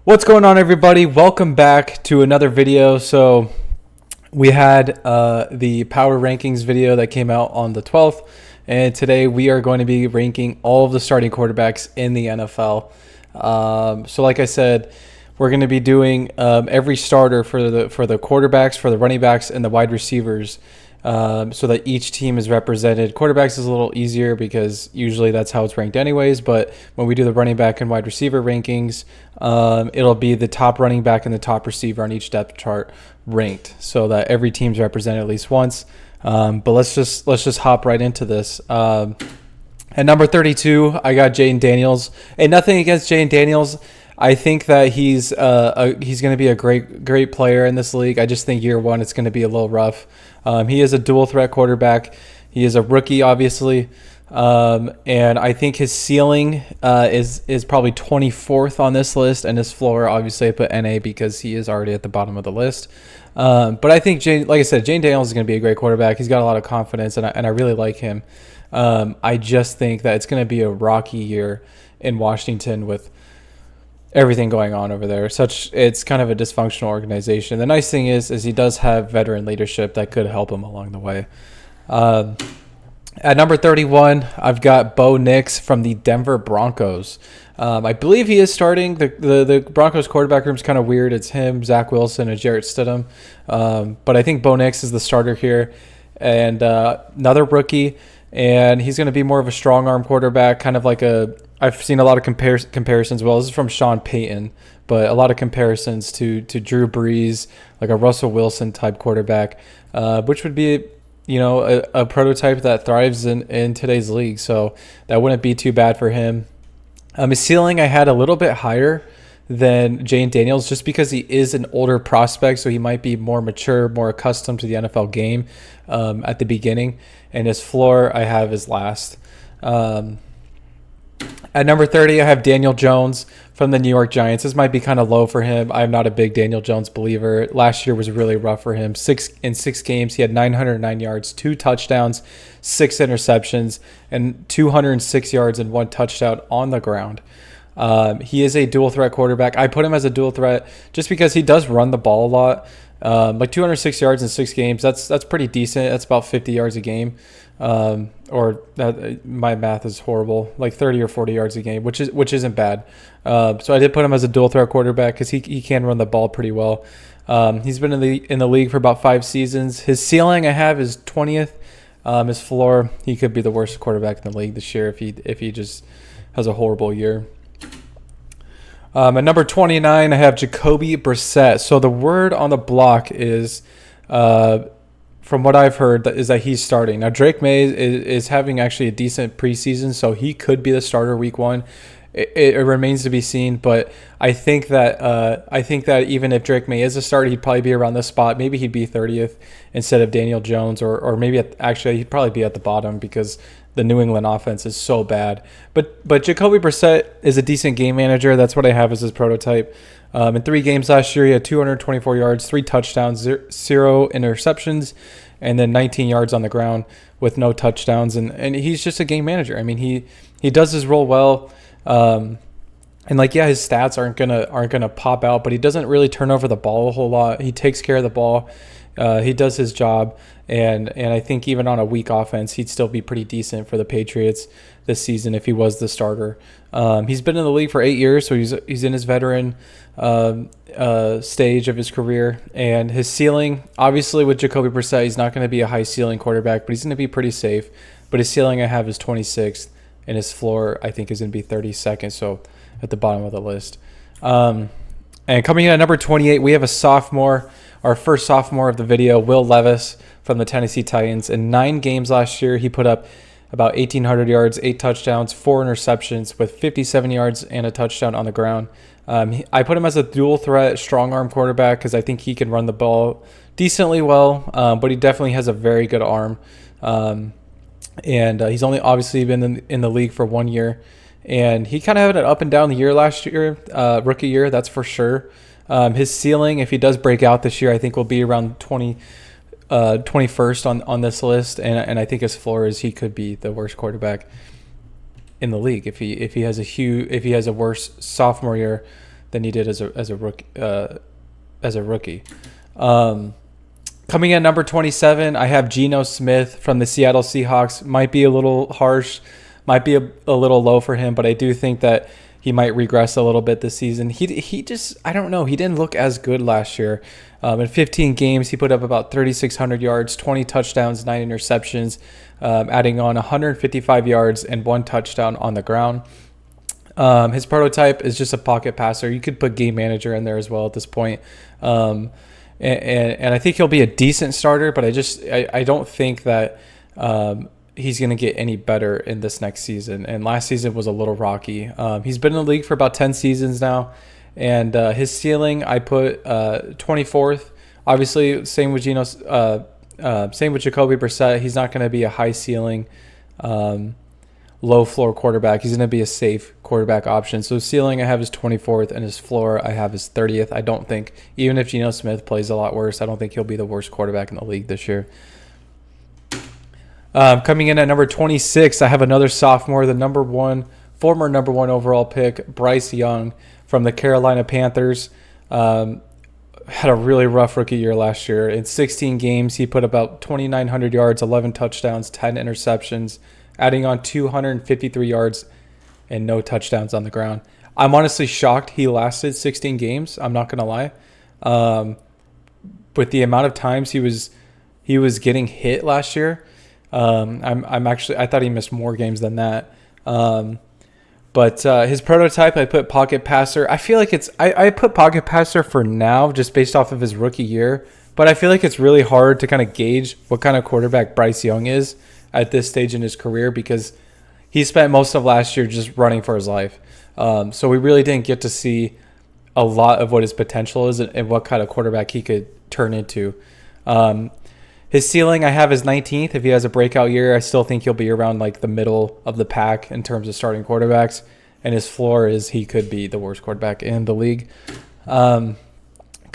What's going on, everybody? Welcome back to another video. So we had the power rankings video that came out on the 12th, and today we are going to be ranking all of the starting quarterbacks in the NFL. So like I said, we're going to be doing every starter for the quarterbacks, for the running backs, and the wide receivers, so that each team is represented. Quarterbacks is a little easier because usually that's how it's ranked anyways, but when we do the running back and wide receiver rankings, it'll be the top running back and the top receiver on each depth chart ranked, so that every team's represented at least once. But let's just hop right into this. At number 32, I got Jayden Daniels, and nothing against Jayden Daniels. I think that he's going to be a great player in this league. I just think year one it's going to be a little rough. He is a dual threat quarterback. He is a rookie, obviously, and I think his ceiling is probably 24th on this list, and his floor, obviously, I put NA because he is already at the bottom of the list. But I think, like I said, Jayden Daniels is going to be a great quarterback. He's got a lot of confidence, and I really like him. I just think that it's going to be a rocky year in Washington with everything going on over there. It's kind of a dysfunctional organization. The nice thing is he does have veteran leadership that could help him along the way. At number 31, I've got Bo Nix from the Denver Broncos. I believe he is starting. The Broncos quarterback room is kind of weird. It's him, Zach Wilson, and Jarrett Stidham. But I think Bo Nix is the starter here, and another rookie. And he's going to be more of a strong arm quarterback, kind of like I've seen a lot of comparisons. Well, this is from Sean Payton, but a lot of comparisons to Drew Brees, like a Russell Wilson type quarterback, which would be, a prototype that thrives in today's league. So that wouldn't be too bad for him. His ceiling I had a little bit higher than Jayden Daniels, just because he is an older prospect, so he might be more mature, more accustomed to the NFL game at the beginning. And his floor I have is last. At number 30, I have Daniel Jones from the New York Giants. This might be kind of low for him. I'm not a big Daniel Jones believer. Last year was really rough for him. In six games, he had 909 yards, 2 touchdowns, 6 interceptions, and 206 yards and 1 touchdown on the ground. He is a dual threat quarterback. I put him as a dual threat just because he does run the ball a lot. Like 206 yards in 6 games, that's pretty decent. That's about 50 yards a game. My math is horrible. Like 30 or 40 yards a game, which isn't bad. So I did put him as a dual threat quarterback because he can run the ball pretty well. He's been in the league for about 5 seasons. His ceiling I have is 20th. His floor, he could be the worst quarterback in the league this year if he just has a horrible year. At number 29, I have Jacoby Brissett. So the word on the block is, from what I've heard, is that he's starting. Now, Drake May is having actually a decent preseason, so he could be the starter week 1. It remains to be seen, but I think that even if Drake May is a starter, he'd probably be around this spot. Maybe he'd be 30th instead of Daniel Jones, or maybe he'd probably be at the bottom because the New England offense is so bad. But Jacoby Brissett is a decent game manager. That's what I have as his prototype. In 3 games last year, he had 224 yards, 3 touchdowns, 0 interceptions, and then 19 yards on the ground with no touchdowns. And he's just a game manager. I mean, he does his role well. And his stats aren't gonna pop out, but he doesn't really turn over the ball a whole lot. He takes care of the ball. He does his job, and I think even on a weak offense, he'd still be pretty decent for the Patriots this season if he was the starter. He's been in the league for 8 years, so he's in his veteran stage of his career. And his ceiling, obviously with Jacoby Brissett, he's not going to be a high ceiling quarterback, but he's going to be pretty safe. But his ceiling I have is 26th, and his floor I think is going to be 32nd, so at the bottom of the list. And coming in at number 28, we have a sophomore. Our first sophomore of the video, Will Levis from the Tennessee Titans. In 9 games last year, he put up about 1,800 yards, 8 touchdowns, 4 interceptions with 57 yards and a touchdown on the ground. I put him as a dual threat, strong arm quarterback because I think he can run the ball decently well, but he definitely has a very good arm. And he's only obviously been in the league for 1 year. And he kind of had an up and down the year last year, rookie year, that's for sure. His ceiling, if he does break out this year, I think will be around 21st on this list, and I think his floor is he could be the worst quarterback in the league if he has a worse sophomore year than he did as a rookie. Coming in number 27, I have Geno Smith from the Seattle Seahawks. Might be a little harsh, might be a little low for him, but I do think that he might regress a little bit this season. He just, I don't know, he didn't look as good last year. In 15 games, he put up about 3,600 yards, 20 touchdowns, 9 interceptions, adding on 155 yards and 1 touchdown on the ground. His prototype is just a pocket passer. You could put game manager in there as well at this point. And I think he'll be a decent starter, but I don't think that he's going to get any better in this next season. And last season was a little rocky. He's been in the league for about 10 seasons now, and his ceiling I put 24th. Obviously, same with same with Jacoby Brissett. He's not going to be a high ceiling, low floor quarterback. He's going to be a safe quarterback option. So his ceiling I have is 24th, and his floor I have is 30th. I don't think, even if Geno Smith plays a lot worse, I don't think he'll be the worst quarterback in the league this year. Coming in at number 26, I have another sophomore, the former number one overall pick, Bryce Young from the Carolina Panthers. Had a really rough rookie year last year. In 16 games, he put about 2,900 yards, 11 touchdowns, 10 interceptions, adding on 253 yards and no touchdowns on the ground. I'm honestly shocked he lasted 16 games. I'm not going to lie. With the amount of times he was getting hit last year, I thought he missed more games than that. But his prototype, I put pocket passer. I feel like I put pocket passer for now just based off of his rookie year. But I feel like it's really hard to kind of gauge what kind of quarterback Bryce Young is at this stage in his career because he spent most of last year just running for his life. So we really didn't get to see a lot of what his potential is and what kind of quarterback he could turn into. His ceiling I have is 19th. If he has a breakout year, I still think he'll be around like the middle of the pack in terms of starting quarterbacks. And his floor is he could be the worst quarterback in the league. Coming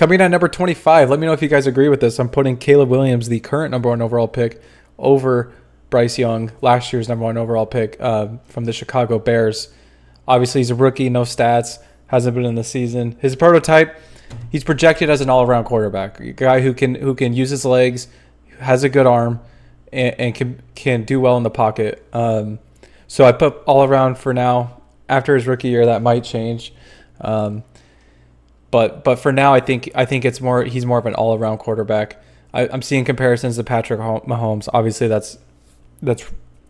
in at number 25, let me know if you guys agree with this. I'm putting Caleb Williams, the current number one overall pick, over Bryce Young, last year's number one overall pick from the Chicago Bears. Obviously, he's a rookie, no stats, hasn't been in the season. His prototype, he's projected as an all-around quarterback, a guy who can use his legs, has a good arm, and can do well in the pocket. So I put all around for now. After his rookie year, that might change. But for now, I think it's he's more of an all around quarterback. I'm seeing comparisons to Patrick Mahomes. Obviously, that's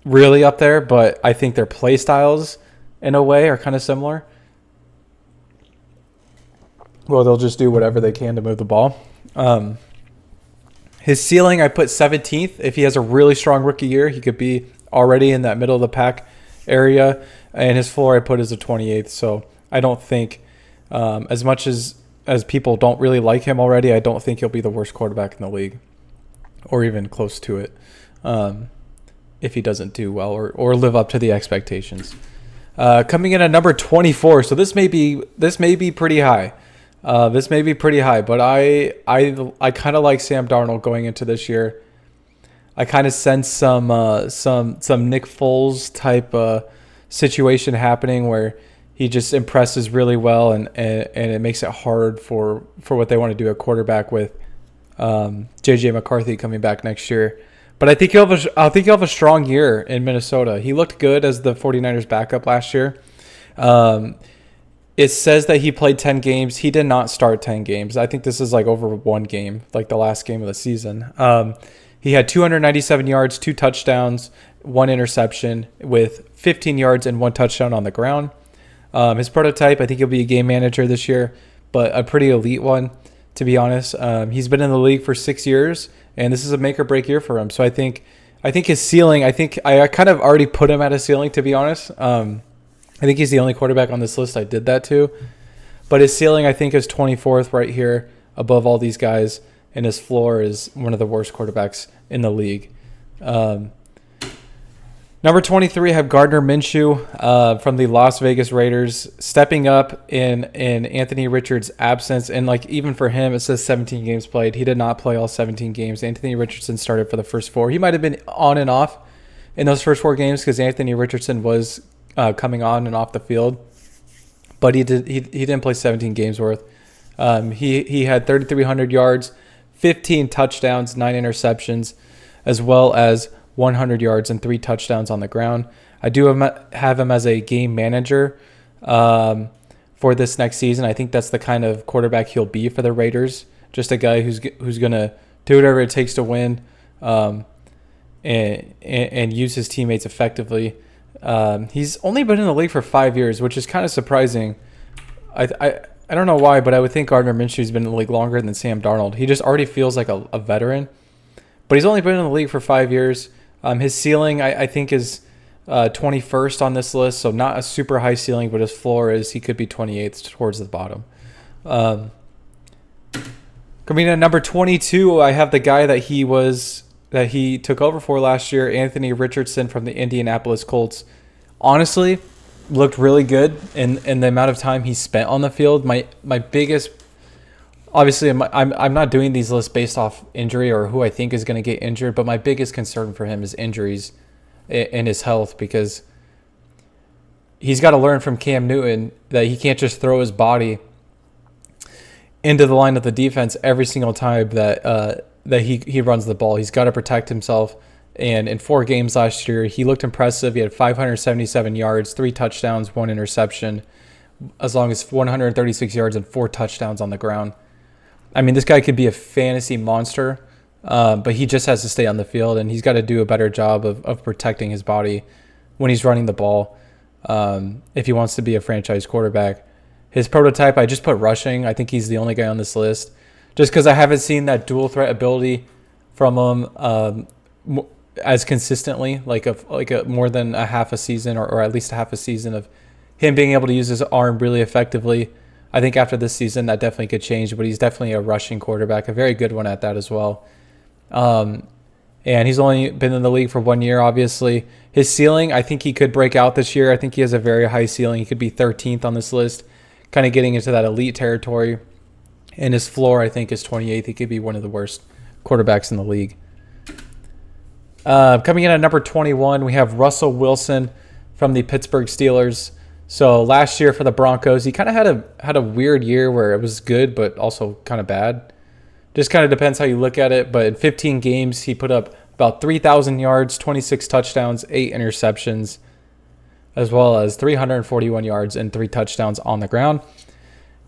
really up there, but I think their play styles in a way are kind of similar. Well, they'll just do whatever they can to move the ball. His ceiling, I put 17th. If he has a really strong rookie year, he could be already in that middle of the pack area. And his floor I put as a 28th. So I don't think, as much as people don't really like him already, I don't think he'll be the worst quarterback in the league or even close to it if he doesn't do well or live up to the expectations. Coming in at number 24. So this may be pretty high. This may be pretty high, but I kind of like Sam Darnold going into this year. I kind of sense some Nick Foles type situation happening where he just impresses really well, and it makes it hard for what they want to do at quarterback with J.J. McCarthy coming back next year. But I think he'll have a strong year in Minnesota. He looked good as the 49ers backup last year. It says that he played 10 games. He did not start 10 games. I think this is like over one game, like the last game of the season. He had 297 yards, 2 touchdowns, 1 interception with 15 yards and 1 touchdown on the ground. His prototype, I think he'll be a game manager this year, but a pretty elite one, to be honest. He's been in the league for 6 years, and this is a make or break year for him. So I think his ceiling, I kind of already put him at a ceiling, to be honest. I think he's the only quarterback on this list I did that to. But his ceiling, I think, is 24th right here above all these guys. And his floor is one of the worst quarterbacks in the league. Number 23, I have Gardner Minshew from the Las Vegas Raiders, stepping up in Anthony Richards' absence. And like even for him, it says 17 games played. He did not play all 17 games. Anthony Richardson started for the first 4. He might have been on and off in those first 4 games because Anthony Richardson was coming on and off the field. but he didn't play 17 games worth. He had 3,300 yards, 15 touchdowns, 9 interceptions, as well as 100 yards and 3 touchdowns on the ground. I do have him as a game manager for this next season. I think that's the kind of quarterback he'll be for the Raiders. Just a guy who's going to do whatever it takes to win and use his teammates effectively. He's only been in the league for 5 years, which is kind of surprising. I don't know why, but I would think Gardner Minshew's been in the league longer than Sam Darnold. He just already feels like a veteran, but he's only been in the league for 5 years. His ceiling, I think, is 21st on this list, so not a super high ceiling, but his floor is he could be 28th towards the bottom. Coming in at number 22, I have the guy that he took over for last year, Anthony Richardson from the Indianapolis Colts. Honestly, looked really good in the amount of time he spent on the field. My biggest, obviously, I'm not doing these lists based off injury or who I think is going to get injured, but my biggest concern for him is injuries and his health, because he's got to learn from Cam Newton that he can't just throw his body into the line of the defense every single time that he runs the ball. He's got to protect himself. And in 4 games last year, he looked impressive. He had 577 yards, 3 touchdowns, 1 interception, as long as 136 yards and 4 touchdowns on the ground. I mean, this guy could be a fantasy monster, but he just has to stay on the field, and he's got to do a better job of protecting his body when he's running the ball if he wants to be a franchise quarterback. His prototype, I just put rushing. I think he's the only guy on this list, just because I haven't seen that dual threat ability from him as consistently, like a more than a half a season or at least a half a season of him being able to use his arm really effectively. I think after this season that definitely could change, but he's definitely a rushing quarterback, a very good one at that as well. And he's only been in the league for 1 year, obviously. His ceiling, I think he could break out this year. I think he has a very high ceiling. He could be 13th on this list, kind of getting into that elite territory. And his floor, I think, is 28th. He could be one of the worst quarterbacks in the league. Coming in at number 21, we have Russell Wilson from the Pittsburgh Steelers. So last year for the Broncos, he kind of had a weird year where it was good, but also kind of bad. Just kind of depends how you look at it. But in 15 games, he put up about 3,000 yards, 26 touchdowns, 8 interceptions, as well as 341 yards and 3 touchdowns on the ground.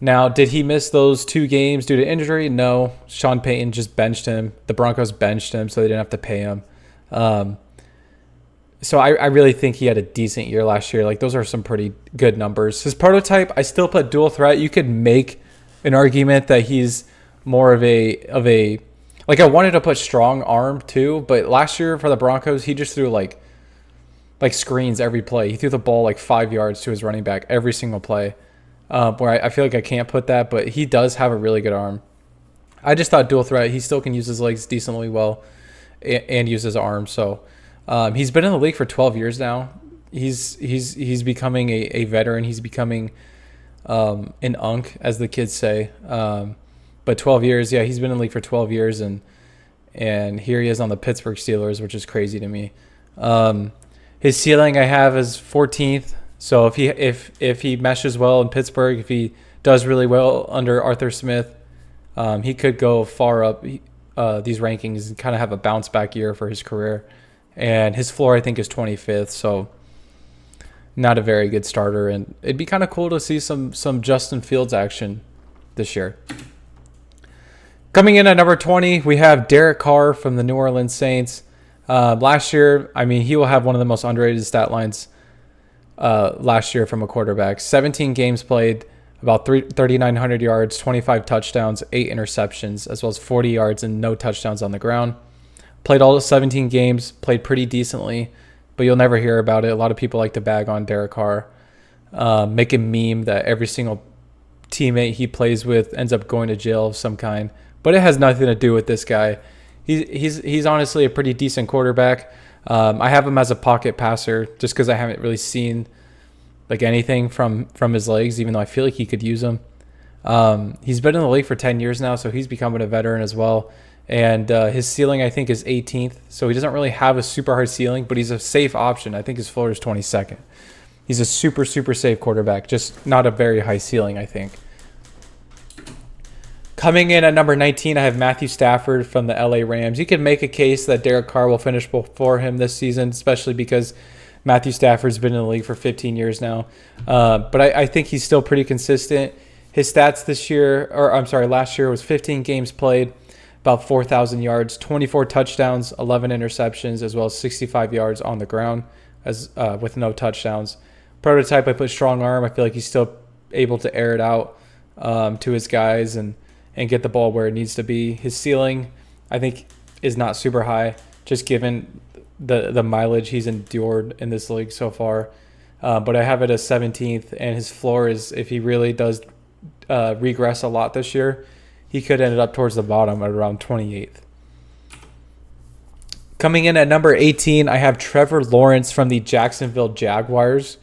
Now, did he miss those 2 games due to injury? No. Sean Payton just benched him. The Broncos benched him, so they didn't have to pay him. So I really think he had a decent year last year. Like, those are some pretty good numbers. His prototype, I still put dual threat. You could make an argument that he's more of a like, I wanted to put strong arm too, but last year for the Broncos, he just threw like screens every play. He threw the ball like 5 yards to his running back every single play. Where I feel like I can't put that, but he does have a really good arm. I just thought dual threat, he still can use his legs decently well and use his arm. So he's been in the league for 12 years now. He's becoming a veteran. He's becoming an unk, as the kids say. But 12 years, yeah, he's been in the league for 12 years, and here he is on the Pittsburgh Steelers, which is crazy to me. His ceiling I have is 14th. So if he meshes well in Pittsburgh, if he does really well under Arthur Smith, he could go far up these rankings and kind of have a bounce back year for his career. And his floor, I think, is 25th, so not a very good starter. And it'd be kind of cool to see some Justin Fields action this year. Coming in at number 20, we have Derek Carr from the New Orleans Saints. Last year, I mean, he will have one of the most underrated stat lines last year from a quarterback. 17 games played, about 3,900 yards, 25 touchdowns, 8 interceptions, as well as 40 yards and no touchdowns on the ground. Played all 17 games, played pretty decently, but you'll never hear about it. A lot of people like to bag on Derek Carr, make a meme that every single teammate he plays with ends up going to jail of some kind. But it has nothing to do with this guy. He's honestly a pretty decent quarterback. I have him as a pocket passer just because I haven't really seen like anything from his legs, even though I feel like he could use them. He's been in the league for 10 years now, so he's becoming a veteran as well. And his ceiling, I think, is 18th. So he doesn't really have a super hard ceiling, but he's a safe option. I think his floor is 22nd. He's a super, super safe quarterback, just not a very high ceiling, I think. Coming in at number 19, I have Matthew Stafford from the LA Rams. You can make a case that Derek Carr will finish before him this season, especially because Matthew Stafford's been in the league for 15 years now. But I think he's still pretty consistent. His stats last year was 15 games played, about 4,000 yards, 24 touchdowns, 11 interceptions, as well as 65 yards on the ground with no touchdowns. Prototype, I put strong arm. I feel like he's still able to air it out to his guys and get the ball where it needs to be. His ceiling, I think, is not super high, just given the mileage he's endured in this league so far. But I have it as 17th, and his floor is, if he really does regress a lot this year, he could end up towards the bottom at around 28th. Coming in at number 18, I have Trevor Lawrence from the Jacksonville Jaguars.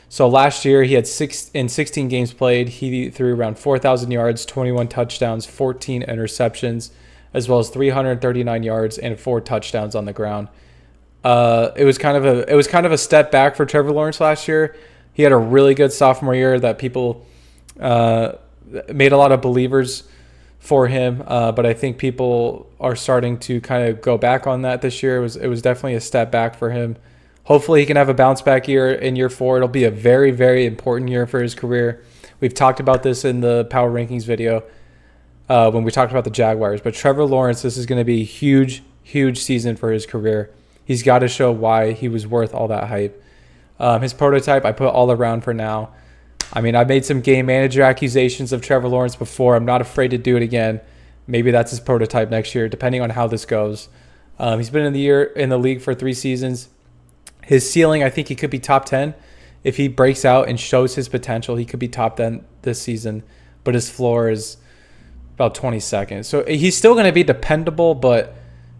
So last year, he had 16 games played. He threw around 4,000 yards, 21 touchdowns, 14 interceptions, as well as 339 yards and 4 touchdowns on the ground. It was kind of a step back for Trevor Lawrence last year. He had a really good sophomore year that people made a lot of believers for him, but I think people are starting to kind of go back on that this year. It was definitely a step back for him. Hopefully he can have a bounce back year in year 4. It'll be a very, very important year for his career. We've talked about this in the Power Rankings video when we talked about the Jaguars. But Trevor Lawrence, this is going to be a huge, huge season for his career. He's got to show why he was worth all that hype. His prototype, I put all around for now. I mean, I've made some game manager accusations of Trevor Lawrence before. I'm not afraid to do it again. Maybe that's his prototype next year, depending on how this goes. He's been in the league for 3 seasons. His ceiling, I think he could be top 10. If he breaks out and shows his potential, he could be top 10 this season. But his floor is about 22nd. So he's still going to be dependable, but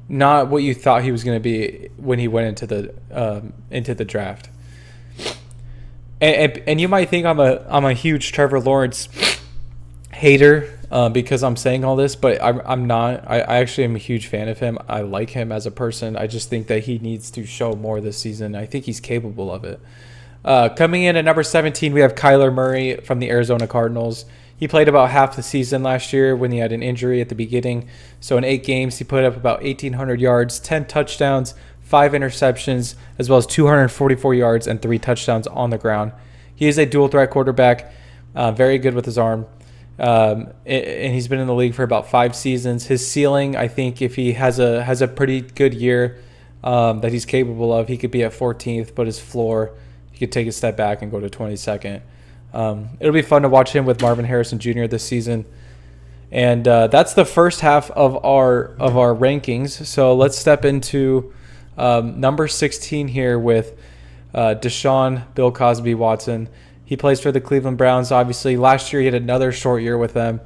not what you thought he was going to be when he went into the draft. And you might think I'm a huge Trevor Lawrence hater because I'm saying all this, but I'm not. I actually am a huge fan of him. I like him as a person. I just think that he needs to show more this season. I think he's capable of it. Coming in at number 17, we have Kyler Murray from the Arizona Cardinals. He played about half the season last year when he had an injury at the beginning. So in 8 games, he put up about 1,800 yards, 10 touchdowns, 5 interceptions, as well as 244 yards and 3 touchdowns on the ground. He is a dual threat quarterback, very good with his arm. And he's been in the league for about 5 seasons. His ceiling, I think, if he has a pretty good year that he's capable of, he could be at 14th. But his floor, he could take a step back and go to 22nd. It'll be fun to watch him with Marvin Harrison Jr. this season. And that's the first half of our rankings. So let's step into number 16 here with Deshaun Bill Cosby Watson. He plays for the Cleveland Browns, obviously. Last year, he had another short year with them.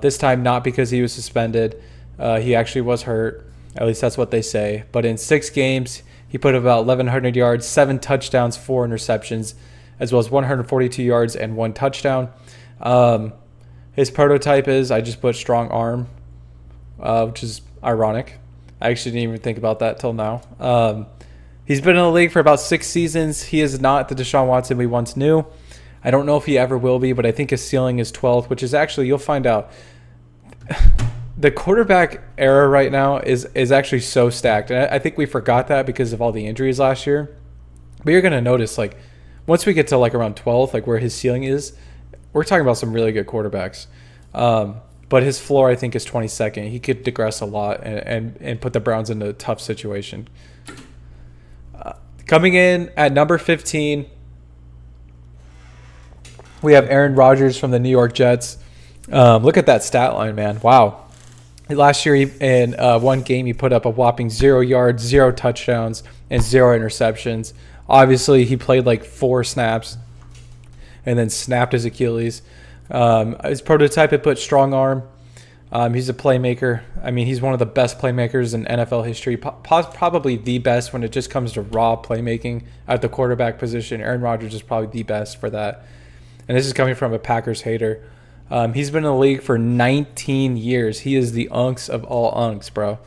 This time, not because he was suspended. He actually was hurt. At least that's what they say. But in 6 games, he put up about 1,100 yards, 7 touchdowns, 4 interceptions, as well as 142 yards and 1 touchdown. His prototype is, I just put strong arm, which is ironic. I actually didn't even think about that till now. He's been in the league for about 6 seasons. He is not the Deshaun Watson we once knew. I don't know if he ever will be, but I think his ceiling is 12th, which is actually, you'll find out. The quarterback era right now is actually so stacked. And I think we forgot that because of all the injuries last year. But you're going to notice, like, once we get to like around 12th, like where his ceiling is, we're talking about some really good quarterbacks. But his floor, I think, is 22nd. He could digress a lot and put the Browns in a tough situation. Coming in at number 15, we have Aaron Rodgers from the New York Jets. Look at that stat line, man. Wow. Last year, in one game, he put up a whopping 0 yards, 0 touchdowns, and 0 interceptions. Obviously, he played like 4 snaps and then snapped his Achilles. His prototype, had put strong arm. He's a playmaker. I mean, he's one of the best playmakers in NFL history, probably the best when it just comes to raw playmaking at the quarterback position. Aaron Rodgers is probably the best for that. And this is coming from a Packers hater. He's been in the league for 19 years. He is the unks of all unks, bro.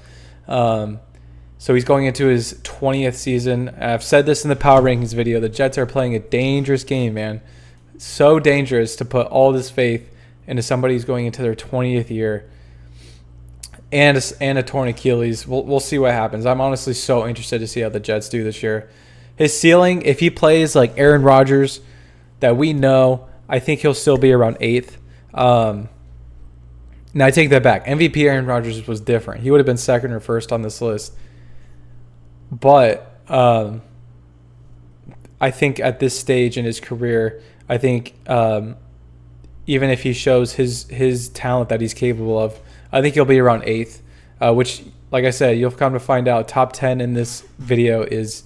So he's going into his 20th season. I've said this in the power rankings video. The Jets are playing a dangerous game, man. So dangerous to put all this faith into somebody who's going into their 20th year and a torn Achilles. We'll see what happens. I'm honestly so interested to see how the Jets do this year. His ceiling, if he plays like Aaron Rodgers, that we know, I think he'll still be around 8th. Now, I take that back. MVP Aaron Rodgers was different. He would have been 2nd or 1st on this list. But I think at this stage in his career, I think even if he shows his talent that he's capable of, I think he'll be around 8th, which, like I said, you'll come to find out top 10 in this video is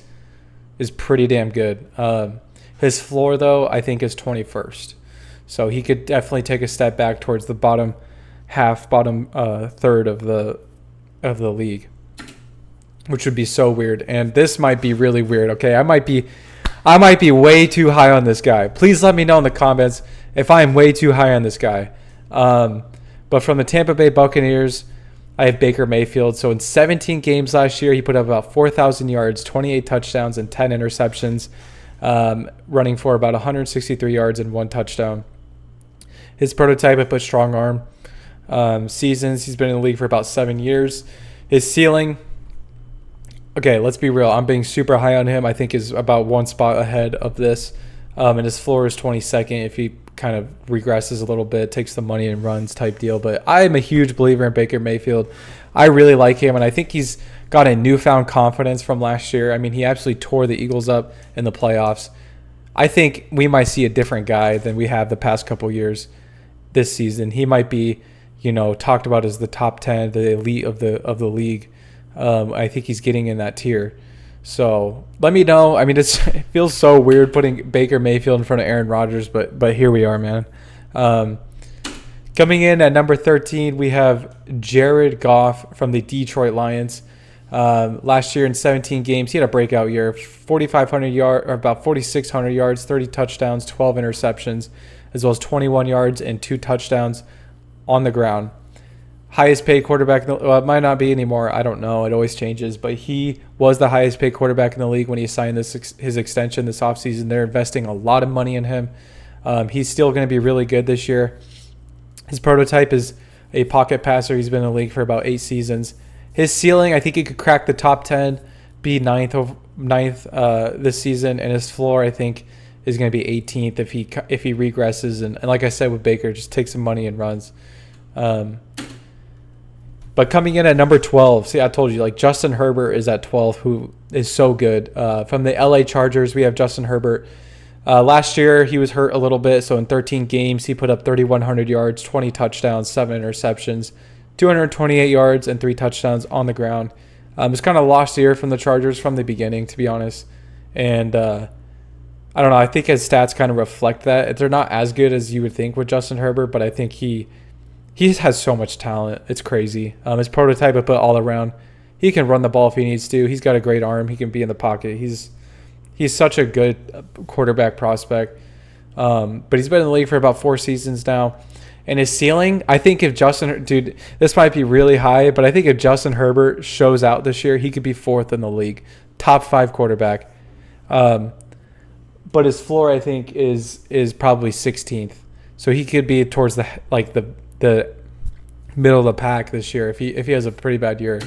pretty damn good. His floor, though, I think is 21st. So he could definitely take a step back towards the bottom third of the league, which would be so weird. And this might be really weird. Okay, I might be way too high on this guy. Please let me know in the comments if I am way too high on this guy. But from the Tampa Bay Buccaneers, I have Baker Mayfield. So in 17 games last year, he put up about 4,000 yards, 28 touchdowns, and 10 interceptions, running for about 163 yards and 1 touchdown. His prototype, I put strong arm. Seasons, he's been in the league for about 7 years. His ceiling, okay, let's be real. I'm being super high on him. I think is about 1 spot ahead of this. And his floor is 22nd if he kind of regresses a little bit, takes the money and runs type deal. But I am a huge believer in Baker Mayfield. I really like him, and I think he's got a newfound confidence from last year. I mean, he absolutely tore the Eagles up in the playoffs. I think we might see a different guy than we have the past couple years this season. He might be, talked about as the top 10, the elite of the league. I think he's getting in that tier. So let me know. I mean, it feels so weird putting Baker Mayfield in front of Aaron Rodgers, but here we are, man. Coming in at number 13, we have Jared Goff from the Detroit Lions. Last year in 17 games, he had a breakout year, 4,500 yards, or about 4,600 yards, 30 touchdowns, 12 interceptions, as well as 21 yards and 2 touchdowns on the ground. Highest paid quarterback, well, it might not be anymore. I don't know. It always changes. But he was the highest paid quarterback in the league when he signed his extension this offseason. They're investing a lot of money in him. He's still going to be really good this year. His prototype is a pocket passer. He's been in the league for about 8 seasons. His ceiling, I think he could crack the top 10, be ninth this season. And his floor, I think, is going to be 18th if he regresses. And like I said with Baker, just takes some money and runs. But coming in at number 12, see, I told you, like Justin Herbert is at 12, who is so good. From the LA Chargers, we have Justin Herbert. Last year, he was hurt a little bit. So in 13 games, he put up 3,100 yards, 20 touchdowns, 7 interceptions, 228 yards, and 3 touchdowns on the ground. It's kind of lost year from the Chargers from the beginning, to be honest. And I don't know. I think his stats kind of reflect that. They're not as good as you would think with Justin Herbert, but I think he has so much talent. It's crazy. His prototype, I put all around. He can run the ball if he needs to. He's got a great arm. He can be in the pocket. He's such a good quarterback prospect. But he's been in the league for about 4 seasons now. And his ceiling, I think if dude, this might be really high, but I think if Justin Herbert shows out this year, he could be 4th in the league. Top 5 quarterback. But his floor, I think, is probably 16th. So he could be towards the middle of the pack this year if he has a pretty bad year.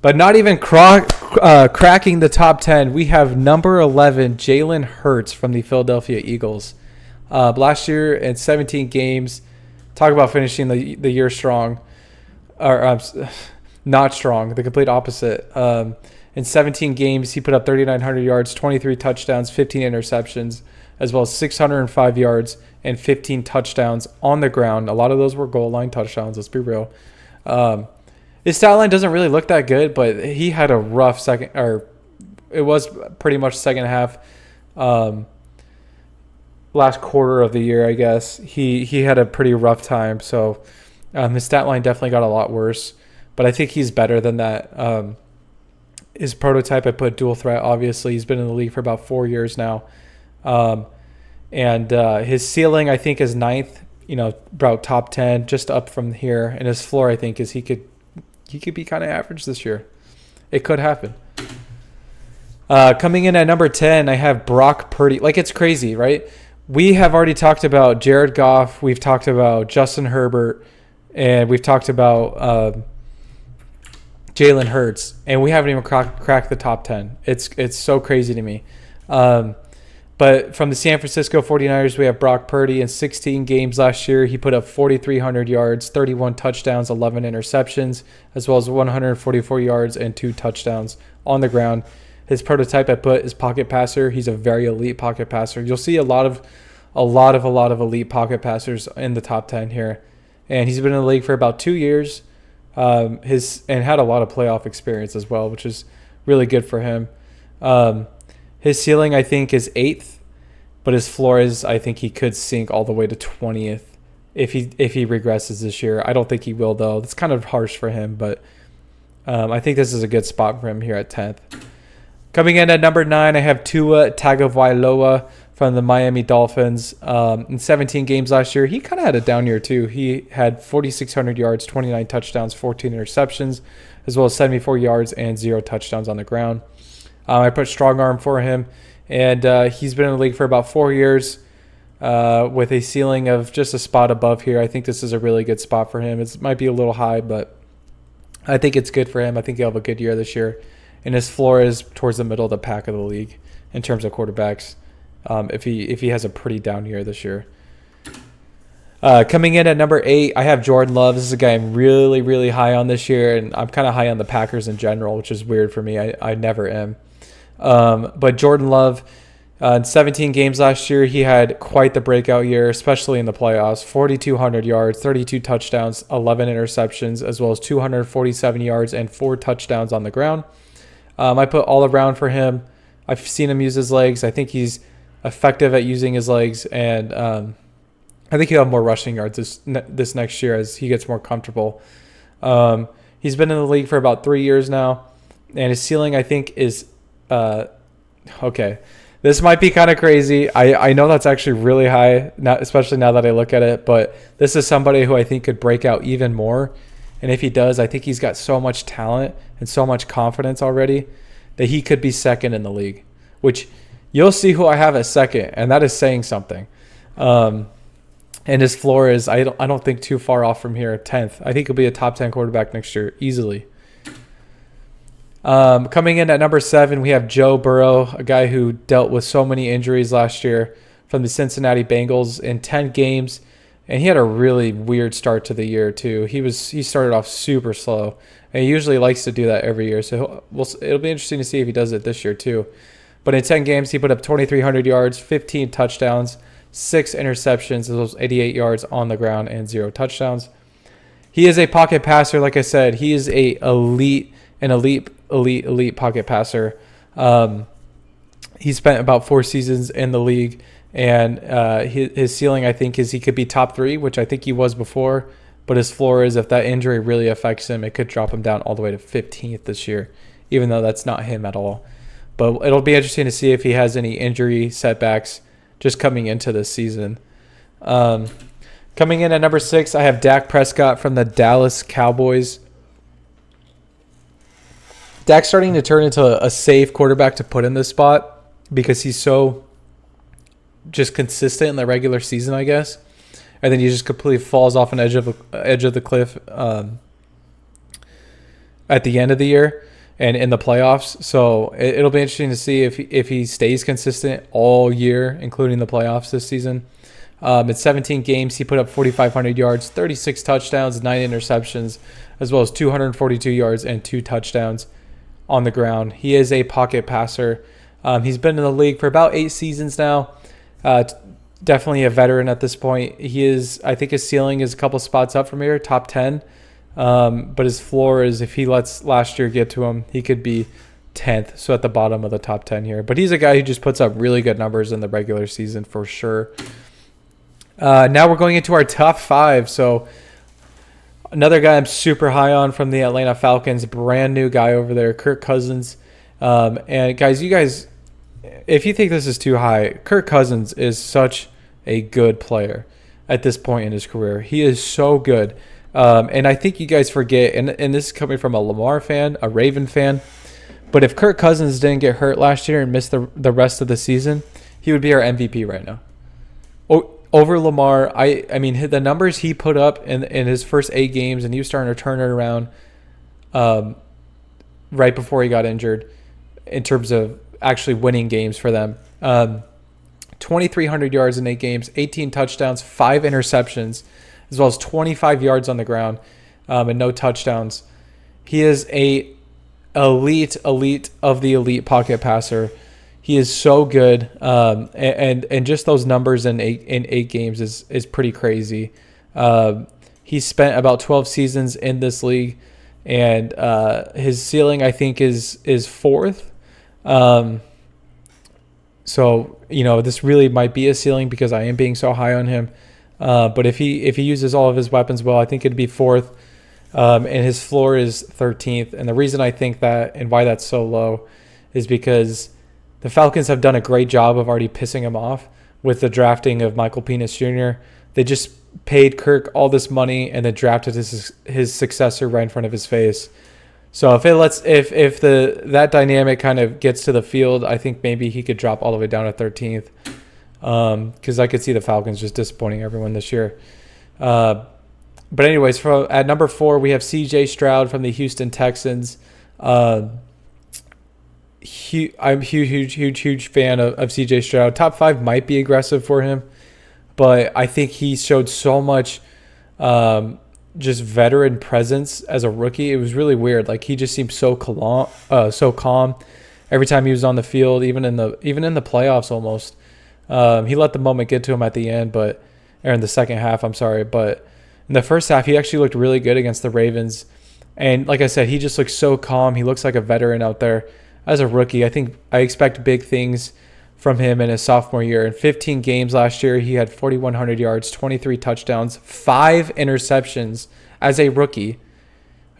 But not even cracking the top 10, we have number 11, Jalen Hurts from the Philadelphia Eagles. Last year in 17 games, talk about finishing the year strong, or not strong, the complete opposite. In 17 games, he put up 3,900 yards, 23 touchdowns, 15 interceptions, as well as 605 yards and 15 touchdowns on the ground. A lot of those were goal line touchdowns, let's be real. His stat line doesn't really look that good, but he had a rough second, or it was pretty much second half, last quarter of the year, I guess. He had a pretty rough time, so his stat line definitely got a lot worse, but I think he's better than that. His prototype, I put dual threat, obviously. He's been in the league for about 4 years now. And his ceiling, I think, is 9th, about top 10, just up from here. And his floor, I think, is he could be kind of average this year. It could happen. Coming in at number 10, I have Brock Purdy. Like, it's crazy, right? We have already talked about Jared Goff. We've talked about Justin Herbert. And we've talked about Jalen Hurts. And we haven't even cracked the top 10. It's so crazy to me. But from the San Francisco 49ers, we have Brock Purdy. In 16 games last year, he put up 4,300 yards, 31 touchdowns, 11 interceptions, as well as 144 yards and 2 touchdowns on the ground. His prototype I put is pocket passer. He's a very elite pocket passer. You'll see a lot of elite pocket passers in the top 10 here. And he's been in the league for about 2 years. And had a lot of playoff experience as well, which is really good for him. His ceiling, I think, is 8th, but his floor is, I think he could sink all the way to 20th if he regresses this year. I don't think he will, though. It's kind of harsh for him, but I think this is a good spot for him here at 10th. Coming in at number 9, I have Tua Tagovailoa from the Miami Dolphins. In 17 games last year, he kind of had a down year too. He had 4,600 yards, 29 touchdowns, 14 interceptions, as well as 74 yards and 0 touchdowns on the ground. I put strong arm for him, and he's been in the league for about 4 years with a ceiling of just a spot above here. I think this is a really good spot for him. It might be a little high, but I think it's good for him. I think he'll have a good year this year. And his floor is towards the middle of the pack of the league in terms of quarterbacks if he has a pretty down year this year. Coming in at number 8, I have Jordan Love. This is a guy I'm really, really high on this year, and I'm kind of high on the Packers in general, which is weird for me. I never am. But Jordan Love, in 17 games last year, he had quite the breakout year, especially in the playoffs. 4,200 yards, 32 touchdowns, 11 interceptions, as well as 247 yards and 4 touchdowns on the ground. I put all around for him. I've seen him use his legs. I think he's effective at using his legs, and I think he'll have more rushing yards this next year as he gets more comfortable. He's been in the league for about 3 years now, and his ceiling, I think, is okay. This might be kind of crazy. I know that's actually really high, especially now that I look at it, but this is somebody who I think could break out even more. And if he does, I think he's got so much talent and so much confidence already that he could be second in the league, which you'll see who I have at second, and that is saying something. And his floor is, I don't think too far off from here, 10th. I think he'll be a top 10 quarterback next year, easily. Coming in at number 7, we have Joe Burrow, a guy who dealt with so many injuries last year from the Cincinnati Bengals in 10 games. And he had a really weird start to the year too. He started off super slow, and he usually likes to do that every year. So it'll be interesting to see if he does it this year too. But in 10 games, he put up 2,300 yards, 15 touchdowns, 6 interceptions, as well as 88 yards on the ground and 0 touchdowns. He is a pocket passer, like I said. He is an elite pocket passer. He spent about 4 seasons in the league. And his ceiling, I think, is he could be top 3, which I think he was before. But his floor is, if that injury really affects him, it could drop him down all the way to 15th this year, even though that's not him at all. But it'll be interesting to see if he has any injury setbacks just coming into this season. Coming in at number 6, I have Dak Prescott from the Dallas Cowboys. Dak's starting to turn into a safe quarterback to put in this spot because he's so just consistent in the regular season, I guess, and then he just completely falls off an edge of the cliff at the end of the year and in the playoffs. So it'll be interesting to see if he stays consistent all year, including the playoffs this season. In 17 games, he put up 4,500 yards, 36 touchdowns, 9 interceptions, as well as 242 yards and 2 touchdowns on the ground. He is a pocket passer. He's been in the league for about 8 seasons now. Definitely a veteran at this point. I think his ceiling is a couple spots up from here, top 10. But his floor is, if he lets last year get to him, he could be 10th. So at the bottom of the top 10 here. But he's a guy who just puts up really good numbers in the regular season for sure. Now we're going into our top 5. So another guy I'm super high on from the Atlanta Falcons, brand new guy over there, Kirk Cousins. And guys, if you think this is too high, Kirk Cousins is such a good player at this point in his career. He is so good. And I think you guys forget, and this is coming from a Lamar fan, a Raven fan, But if Kirk Cousins didn't get hurt last year and missed the rest of the season, he would be our MVP right now. Over Lamar, I mean, the numbers he put up in his first 8 games, and he was starting to turn it around right before he got injured in terms of actually winning games for them. 2,300 yards in 8 games, 18 touchdowns, 5 interceptions, as well as 25 yards on the ground and no touchdowns. He is a elite of the elite pocket passer. He is so good, and just those numbers in eight games is pretty crazy. He spent about 12 seasons in this league, and his ceiling, I think, is 4th. So this really might be a ceiling because I am being so high on him. But if he uses all of his weapons well, I think it'd be 4th. And his floor is 13th. And the reason I think that and why that's so low is because the Falcons have done a great job of already pissing him off with the drafting of Michael Penix Jr. They just paid Kirk all this money and then drafted his successor right in front of his face. So if that dynamic kind of gets to the field, I think maybe he could drop all the way down to 13th. Because I could see the Falcons just disappointing everyone this year. But anyways, at number 4, we have C.J. Stroud from the Houston Texans. I'm a huge fan of C.J. Stroud. Top 5 might be aggressive for him, but I think he showed so much just veteran presence as a rookie. It was really weird. Like, he just seemed so calm every time he was on the field, even in the playoffs almost. He let the moment get to him at the end, or in the second half, I'm sorry. But in the first half, he actually looked really good against the Ravens. And like I said, he just looks so calm. He looks like a veteran out there. As a rookie, I expect big things from him in his sophomore year. In 15 games last year, he had 4,100 yards, 23 touchdowns, 5 interceptions as a rookie,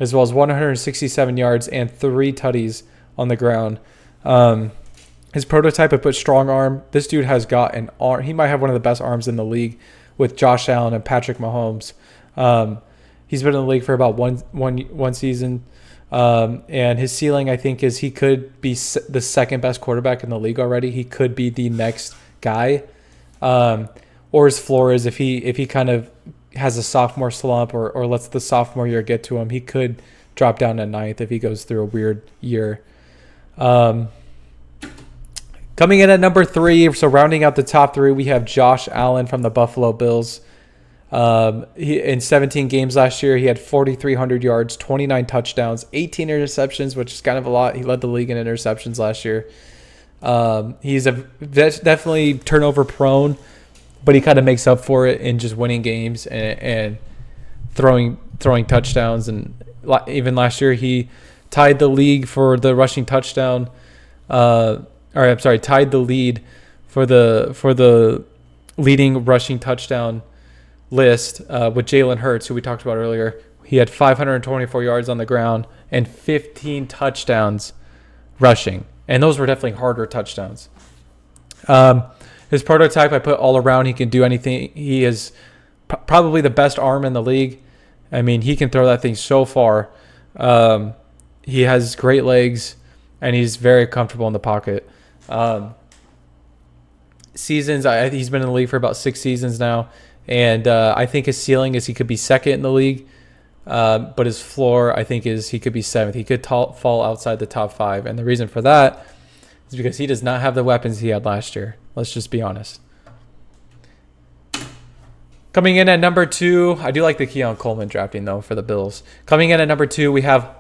as well as 167 yards and 3 tutties on the ground. His prototype, I put strong arm. This dude has got an arm. He might have one of the best arms in the league with Josh Allen and Patrick Mahomes. He's been in the league for about one season. And his ceiling, I think, is he could be the second best quarterback in the league already. He could be the next guy. Or his floor is if he kind of has a sophomore slump or lets the sophomore year get to him, he could drop down to 9th if he goes through a weird year. Coming in at number 3, so rounding out the top 3, we have Josh Allen from the Buffalo Bills. In 17 games last year, he had 4,300 yards, 29 touchdowns, 18 interceptions, which is kind of a lot. He led the league in interceptions last year. He's definitely turnover prone, but he kind of makes up for it in just winning games and throwing touchdowns. And even last year, he tied the league for the rushing touchdown. Tied the lead for the leading rushing touchdown list with Jalen Hurts, who we talked about earlier. He had 524 yards on the ground and 15 touchdowns rushing, and those were definitely harder touchdowns. His prototype, I put all around. He can do anything. He is probably the best arm in the league. I mean, he can throw that thing so far. He has great legs, and he's very comfortable in the pocket. Seasons, he's been in the league for about 6 seasons now, and I think his ceiling is he could be second in the league, but his floor, I think, is he could be 7th. He could fall outside the top 5, and the reason for that is because he does not have the weapons he had last year. Let's just be honest. Coming in at number 2, I do like the Keon Coleman drafting, though, for the Bills. Coming in at number 2, we have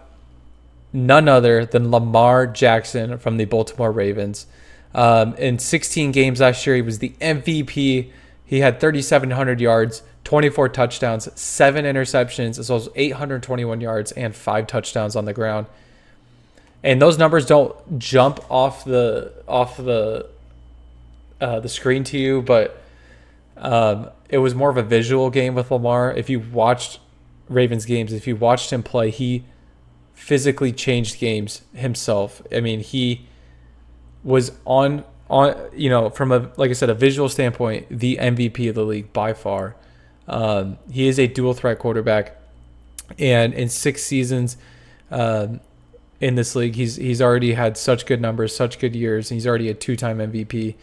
none other than Lamar Jackson from the Baltimore Ravens. In 16 games last year, he was the MVP. He had 3,700 yards, 24 touchdowns, 7 interceptions, as well as 821 yards and 5 touchdowns on the ground. And those numbers don't jump off the screen to you, but it was more of a visual game with Lamar. If you watched Ravens games, if you watched him play, he physically changed games himself. I mean, he was on from a visual standpoint, the MVP of the league by far. He is a dual threat quarterback, and in 6 seasons, in this league. He's already had such good numbers, such good years, and he's already a 2-time MVP.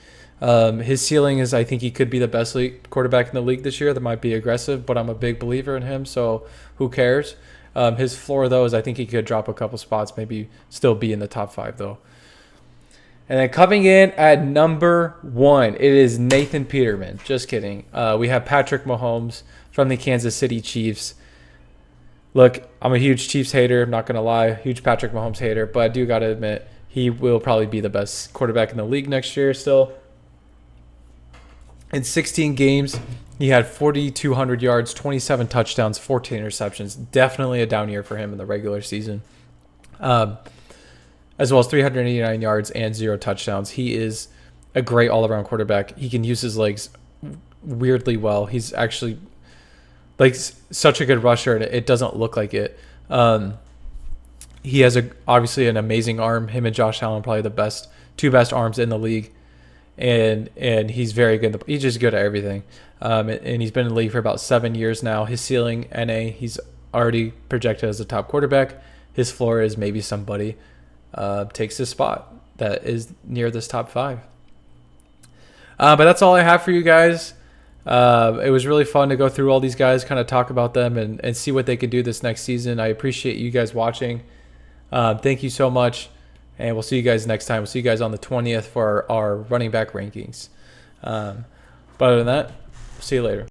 His ceiling is, I think he could be the best quarterback in the league this year. That might be aggressive, but I'm a big believer in him, so who cares? His floor, though, is I think he could drop a couple spots, maybe still be in the top 5, though. And then coming in at number 1, it is Nathan Peterman. Just kidding. We have Patrick Mahomes from the Kansas City Chiefs. Look, I'm a huge Chiefs hater. I'm not going to lie. Huge Patrick Mahomes hater. But I do got to admit, he will probably be the best quarterback in the league next year still. In 16 games, he had 4,200 yards, 27 touchdowns, 14 interceptions. Definitely a down year for him in the regular season. As well as 389 yards and 0 touchdowns. He is a great all-around quarterback. He can use his legs weirdly well. He's actually like such a good rusher, and it doesn't look like it. He has obviously an amazing arm. Him and Josh Allen probably the two best arms in the league, and he's very good. He's just good at everything. And he's been in the league for about 7 years now. His ceiling, NA, he's already projected as a top quarterback. His floor is maybe somebody takes his spot that is near this top 5. But that's all I have for you guys. It was really fun to go through all these guys, kind of talk about them and see what they can do this next season. I appreciate you guys watching. Thank you so much. And we'll see you guys next time. We'll see you guys on the 20th for our running back rankings. But other than that, see you later.